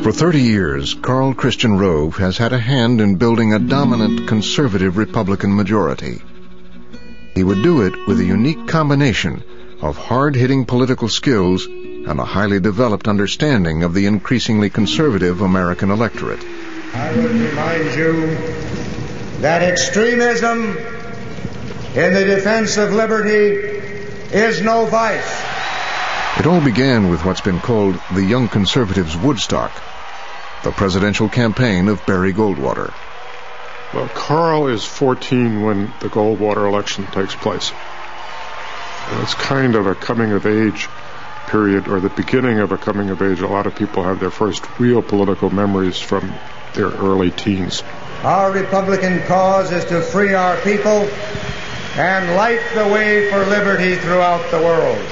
For 30 years, Karl Christian Rove has had a hand in building a dominant conservative Republican majority. He would do it with a unique combination of hard-hitting political skills and a highly developed understanding of the increasingly conservative American electorate. I would remind you that extremism in the defense of liberty is no vice. It all began with what's been called the Young Conservatives' Woodstock, the presidential campaign of Barry Goldwater. Well, Karl is 14 when the Goldwater election takes place. And it's kind of a coming-of-age period, or the beginning of a coming-of-age. A lot of people have their first real political memories from their early teens. Our Republican cause is to free our people and light the way for liberty throughout the world.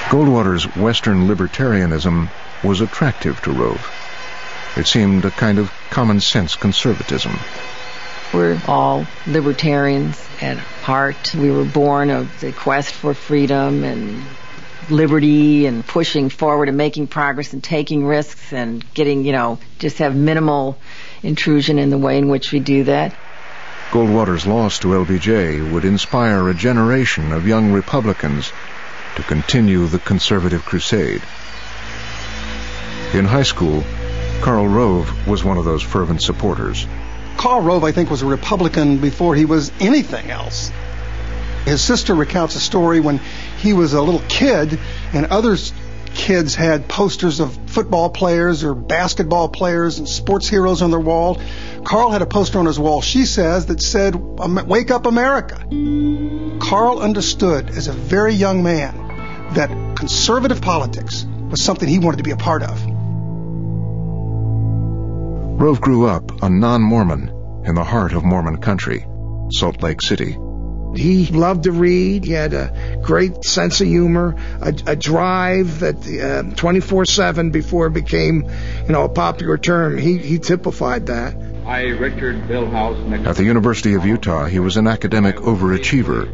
Goldwater's Western libertarianism was attractive to Rove. It seemed a kind of common-sense conservatism. We're all libertarians at heart. We were born of the quest for freedom and liberty and pushing forward and making progress and taking risks and getting, just have minimal intrusion in the way in which we do that. Goldwater's loss to LBJ would inspire a generation of young Republicans to continue the conservative crusade. In high school, Karl Rove was one of those fervent supporters. Karl Rove, I think, was a Republican before he was anything else. His sister recounts a story when he was a little kid and other kids had posters of football players or basketball players and sports heroes on their wall. Karl had a poster on his wall, she says, that said, "Wake up, America." Karl understood as a very young man that conservative politics was something he wanted to be a part of. Rove grew up a non-Mormon in the heart of Mormon country, Salt Lake City. He loved to read. He had a great sense of humor, a drive that 24/7 before it became, a popular term. He typified that. I, Richard Billhouse. At the University of Utah, he was an academic overachiever.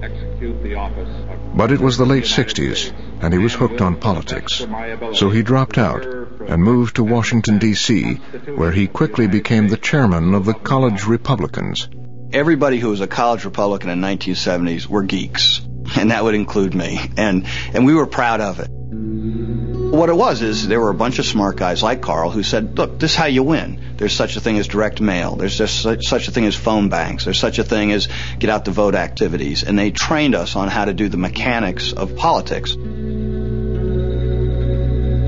But it was the late 60s, and he was hooked on politics. So he dropped out and moved to Washington, D.C., where he quickly became the chairman of the College Republicans. Everybody who was a college Republican in the 1970s were geeks, and that would include me, and we were proud of it. What it was is there were a bunch of smart guys like Karl who said, look, this is how you win. There's such a thing as direct mail. There's just such a thing as phone banks. There's such a thing as get out the vote activities. And they trained us on how to do the mechanics of politics.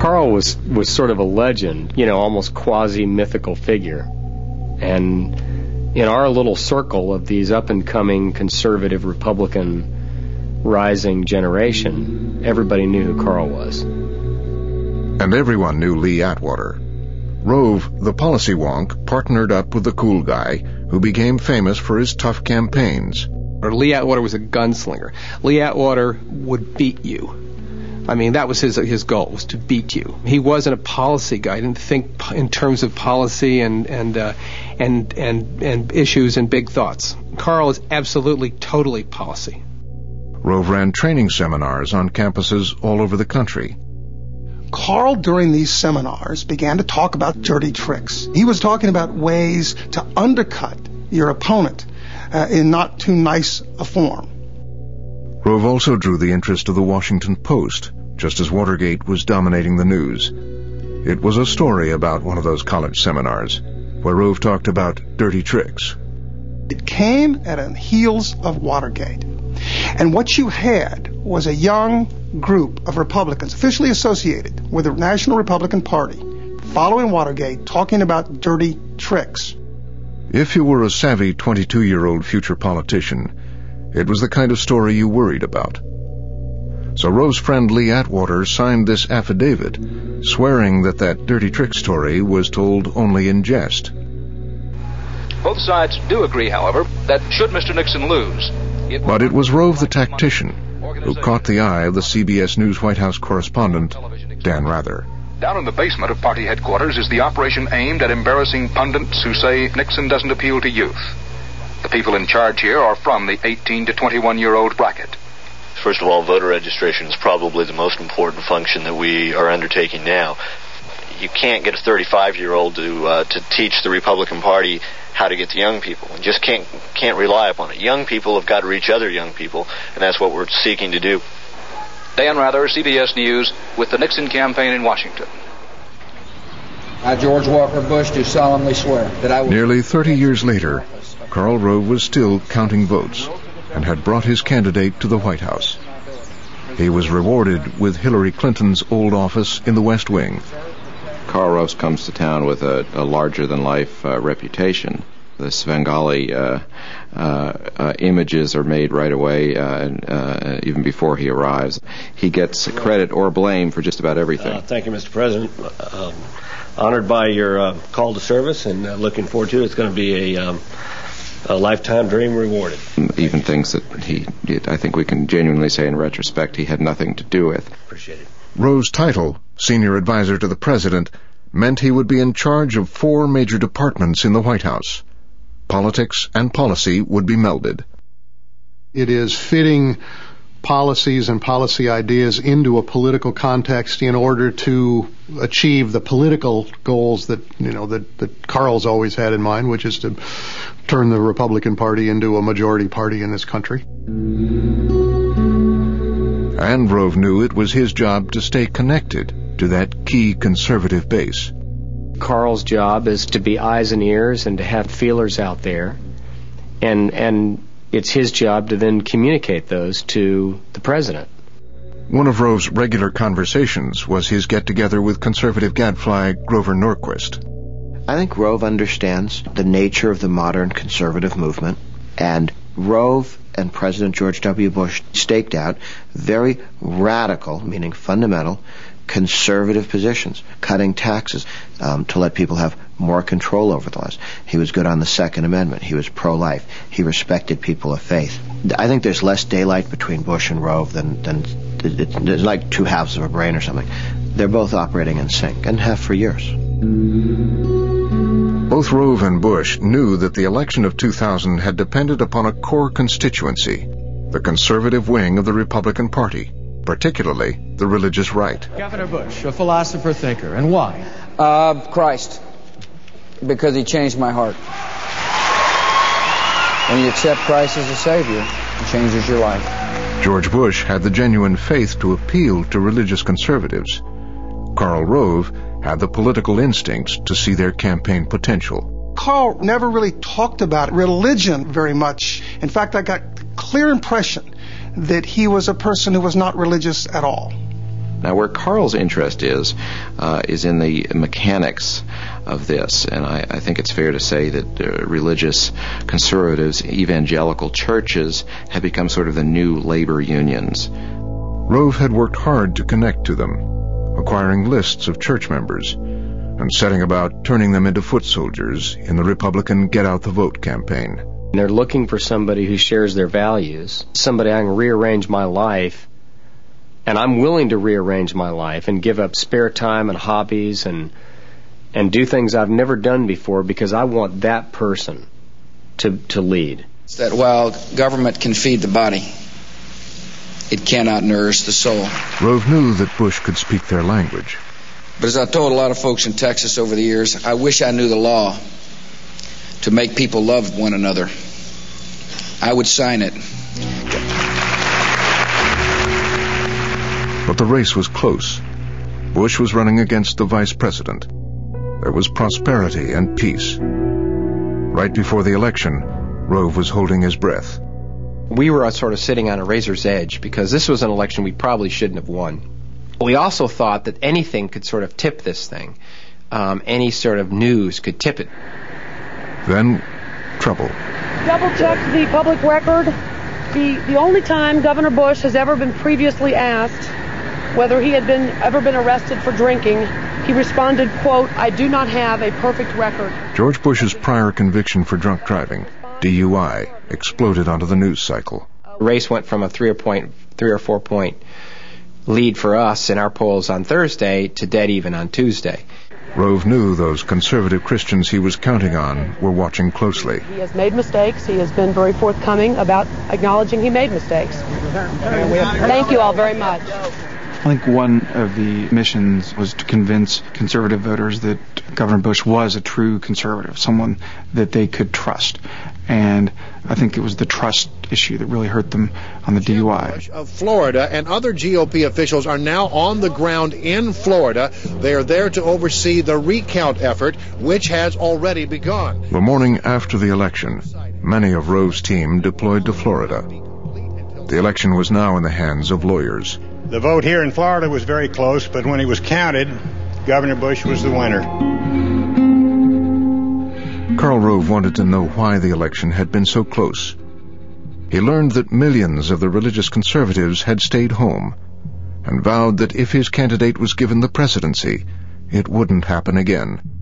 Karl was sort of a legend, almost quasi-mythical figure. And in our little circle of these up-and-coming conservative Republican rising generation, everybody knew who Karl was. And everyone knew Lee Atwater. Rove, the policy wonk, partnered up with the cool guy who became famous for his tough campaigns. Lee Atwater was a gunslinger. Lee Atwater would beat you. That was his goal, was to beat you. He wasn't a policy guy. He didn't think in terms of policy and issues and big thoughts. Karl is absolutely, totally policy. Rove ran training seminars on campuses all over the country. Karl, during these seminars, began to talk about dirty tricks. He was talking about ways to undercut your opponent in not too nice a form. Rove also drew the interest of the Washington Post, just as Watergate was dominating the news. It was a story about one of those college seminars, where Rove talked about dirty tricks. It came at the heels of Watergate. And what you had was a young group of Republicans officially associated with the National Republican Party following Watergate talking about dirty tricks. If you were a savvy 22-year-old future politician, it was the kind of story you worried about. So Rove's friend Lee Atwater signed this affidavit, swearing that dirty trick story was told only in jest. Both sides do agree, however, that should Mr. Nixon lose... But it was Rove the tactician who caught the eye of the CBS News White House correspondent, Dan Rather. Down in the basement of party headquarters is the operation aimed at embarrassing pundits who say Nixon doesn't appeal to youth. The people in charge here are from the 18 to 21-year-old bracket. First of all, voter registration is probably the most important function that we are undertaking now. You can't get a 35-year-old to teach the Republican Party how to get to young people. You just can't rely upon it. Young people have got to reach other young people, and that's what we're seeking to do. Dan Rather, CBS News, with the Nixon campaign in Washington. I, George Walker Bush, do solemnly swear that I will... Nearly 30 years later, Karl Rove was still counting votes and had brought his candidate to the White House. He was rewarded with Hillary Clinton's old office in the West Wing. Karl Rove comes to town with a larger-than-life reputation. The Svengali images are made right away, even before he arrives. He gets credit or blame for just about everything. Thank you, Mr. President. Honored by your call to service and looking forward to it. It's going to be a lifetime dream rewarded. Even things that he did, I think we can genuinely say in retrospect, he had nothing to do with. Appreciate it. Rove's title, Senior Advisor to the President, meant he would be in charge of 4 major departments in the White House. Politics and policy would be melded. It is fitting policies and policy ideas into a political context in order to achieve the political goals that Karl's always had in mind, which is to turn the Republican Party into a majority party in this country. And Rove knew it was his job to stay connected to that key conservative base. Karl's job is to be eyes and ears and to have feelers out there, and it's his job to then communicate those to the president. One of Rove's regular conversations was his get-together with conservative gadfly Grover Norquist. I think Rove understands the nature of the modern conservative movement, and Rove and President George W. Bush staked out very radical, meaning fundamental, conservative positions, cutting taxes to let people have more control over the laws. He was good on the Second Amendment. He was pro-life. He respected people of faith. I think there's less daylight between Bush and Rove than there's like 2 halves of a brain or something. They're both operating in sync and have for years. Both Rove and Bush knew that the election of 2000 had depended upon a core constituency, the conservative wing of the Republican Party, particularly the religious right. Governor Bush, a philosopher thinker, and why? Christ. Because he changed my heart. When you accept Christ as a Savior, it changes your life. George Bush had the genuine faith to appeal to religious conservatives. Karl Rove had the political instincts to see their campaign potential. Karl never really talked about religion very much. In fact, I got a clear impression that he was a person who was not religious at all. Now, where Karl's interest is in the mechanics of this, and I think it's fair to say that religious conservatives, evangelical churches, have become sort of the new labor unions. Rove had worked hard to connect to them, acquiring lists of church members, and setting about turning them into foot soldiers in the Republican Get Out the Vote campaign. They're looking for somebody who shares their values, somebody I can rearrange my life, and I'm willing to rearrange my life and give up spare time and hobbies and do things I've never done before because I want that person to lead. It's that while government can feed the body, it cannot nourish the soul. Rove knew that Bush could speak their language. But as I told a lot of folks in Texas over the years, I wish I knew the law to make people love one another. I would sign it. But the race was close. Bush was running against the vice president. There was prosperity and peace. Right before the election, Rove was holding his breath. We were sort of sitting on a razor's edge because this was an election we probably shouldn't have won. We also thought that anything could sort of tip this thing. Any sort of news could tip it. Then, trouble. Double-checked the public record. The only time Governor Bush has ever been previously asked whether he had ever been arrested for drinking, he responded, quote, "I do not have a perfect record." George Bush's prior conviction for drunk driving, DUI, exploded onto the news cycle. The race went from a 3 or 4 point lead for us in our polls on Thursday to dead even on Tuesday. Rove knew those conservative Christians he was counting on were watching closely. He has made mistakes. He has been very forthcoming about acknowledging he made mistakes. Thank you all very much. I think one of the missions was to convince conservative voters that Governor Bush was a true conservative, someone that they could trust. And I think it was the trust issue that really hurt them on the DUI. Of Florida and other GOP officials are now on the ground in Florida. They are there to oversee the recount effort, which has already begun. The morning after the election, many of Rove's team deployed to Florida. The election was now in the hands of lawyers. The vote here in Florida was very close, but when it was counted, Governor Bush was the winner. Karl Rove wanted to know why the election had been so close. He learned that millions of the religious conservatives had stayed home and vowed that if his candidate was given the presidency, it wouldn't happen again.